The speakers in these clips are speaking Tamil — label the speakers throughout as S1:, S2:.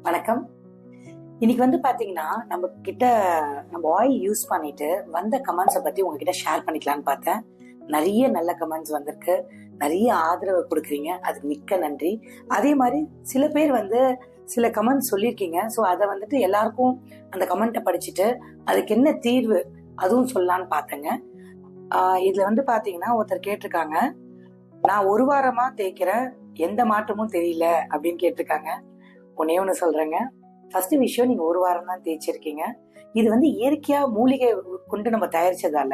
S1: வணக்கம். இன்னைக்கு பாத்தீங்கன்னா நம்ம ஆயில் யூஸ் பண்ணிட்டு வந்த கமெண்ட்ஸை பத்தி உங்ககிட்ட ஷேர் பண்ணிக்கலாம்னு பார்த்தேன். நிறைய நல்ல கமெண்ட்ஸ் வந்திருக்கு, நிறைய ஆதரவு கொடுக்குறீங்க, அதுக்கு மிக்க நன்றி. அதே மாதிரி சில பேர் சில கமெண்ட்ஸ் சொல்லியிருக்கீங்க. ஸோ அதை எல்லாருக்கும் அந்த கமெண்ட்டை படிச்சுட்டு அதுக்கு என்ன தீர்வு அதுவும் சொல்லலான்னு பார்த்தேங்க. இதுல பாத்தீங்கன்னா ஒருத்தர் கேட்டிருக்காங்க, நான் ஒரு வாரமா தேய்க்கிறேன், எந்த மாற்றமும் தெரியல அப்படின்னு கேட்டிருக்காங்க. ஒன்னே ஒன்று சொல்றேங்க. ஃபர்ஸ்ட் விஷயம், நீங்க ஒரு வாரம் தான் தேய்ச்சிருக்கீங்க. இது இயற்கையா மூலிகை கொண்டு நம்ம தயாரிச்சதால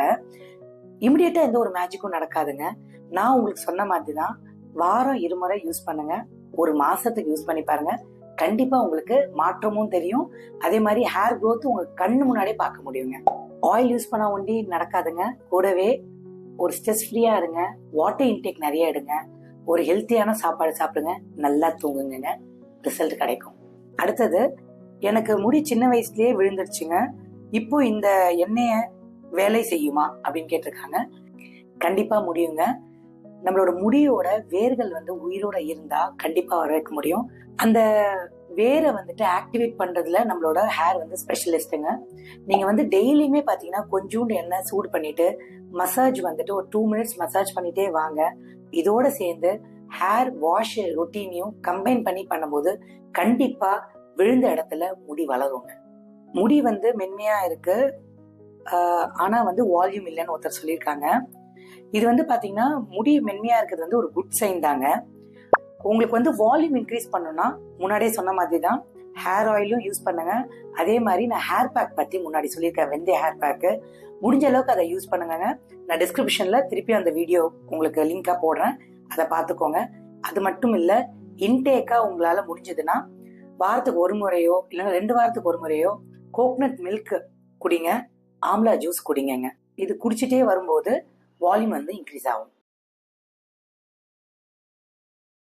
S1: இமிடியேட்டா எந்த ஒரு மேஜிக்கும் நடக்காதுங்க. நான் உங்களுக்கு சொன்ன மாதிரி தான், வாரம் 2 முறை யூஸ் பண்ணுங்க, ஒரு மாசத்துக்கு யூஸ் பண்ணி பாருங்க. கண்டிப்பா உங்களுக்கு மாற்றமும் தெரியும். அதே மாதிரி ஹேர் க்ரோத் உங்க கண்ணு முன்னாடியே பார்க்க முடியுங்க. ஆயில் யூஸ் பண்ணா ஒண்டி நடக்காதுங்க. கூடவே ஒரு ஸ்ட்ரெஸ் ஃப்ரீயா இருங்க, வாட்டர் இன்டேக் நிறைய எடுங்க, ஒரு ஹெல்த்தியான சாப்பாடு சாப்பிடுங்க, நல்லா தூங்குங்க, ரிசல்ட் கிடைக்கும். அடுத்தது, எனக்கு முடி சின்ன வயசுலயே விழுந்துருச்சுங்க, இப்போ இந்த எண்ணெய வேலை செய்யுமா அப்படின்னு கேட்டிருக்காங்க. கண்டிப்பா முடியுங்க. நம்மளோட முடியோட வேர்கள் உயிரோட இருந்தா கண்டிப்பா வர வைக்க முடியும். அந்த வேரை ஆக்டிவேட் பண்றதுல நம்மளோட ஹேர் ஸ்பெஷலிஸ்டுங்க. நீங்க டெய்லியுமே பாத்தீங்கன்னா கொஞ்சோண்டு எண்ணெய் சூடு பண்ணிட்டு மசாஜ் ஒரு 2 மினிட்ஸ் மசாஜ் பண்ணிட்டே வாங்க. இதோட சேர்ந்து ஹேர் வாஷ் ரொட்டீனையும் கம்பைன் பண்ணி பண்ணும்போது கண்டிப்பா விழுந்த இடத்துல முடி வளருங்க. முடி மென்மையா இருக்கு, ஆனா வால்யூம் இல்லைன்னு ஒருத்தர் சொல்லியிருக்காங்க. இது பாத்தீங்கன்னா முடி மென்மையா இருக்கிறது ஒரு குட் சைன் தாங்க. உங்களுக்கு வால்யூம் இன்க்ரீஸ் பண்ணணும்னா முன்னாடியே சொன்ன மாதிரி தான் ஹேர் ஆயிலும் யூஸ் பண்ணுங்க. அதே மாதிரி நான் ஹேர் பேக் பத்தி முன்னாடி சொல்லியிருக்கேன், வெந்தய ஹேர் பேக்கு. முடிஞ்ச அளவுக்கு அதை யூஸ் பண்ணுங்க. நான் டிஸ்கிரிப்ஷன்ல திருப்பி அந்த வீடியோ உங்களுக்கு லிங்கா போடுறேன், அதை பார்த்துக்கோங்க. அது மட்டும் இல்ல, இன்டேக்கா உங்களால முடிஞ்சதுன்னா வாரத்துக்கு ஒரு முறையோ இல்லைன்னா 2 வாரத்துக்கு ஒரு முறையோ கோகனட் மில்க் குடிங்க, ஆம்லா ஜூஸ் குடிங்க. இது குடிச்சிட்டே வரும்போது வால்யூம் இன்க்ரீஸ் ஆகும்.